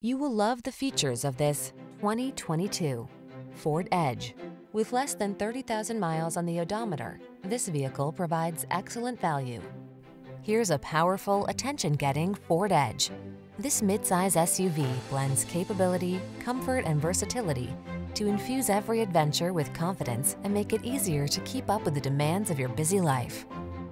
You will love the features of this 2022 Ford Edge. With less than 30,000 miles on the odometer, this vehicle provides excellent value. Here's a powerful, attention-getting Ford Edge. This midsize SUV blends capability, comfort, and versatility to infuse every adventure with confidence and make it easier to keep up with the demands of your busy life.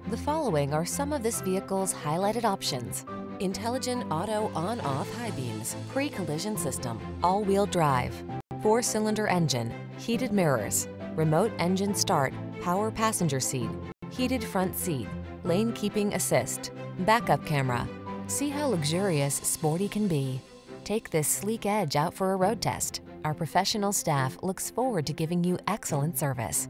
The following are some of this vehicle's highlighted options: intelligent auto on-off high beams, pre-collision system, all-wheel drive, 4-cylinder engine, heated mirrors, remote engine start, power passenger seat, heated front seat, lane keeping assist, backup camera. See how luxurious sporty can be. Take this sleek Edge out for a road test. Our professional staff looks forward to giving you excellent service.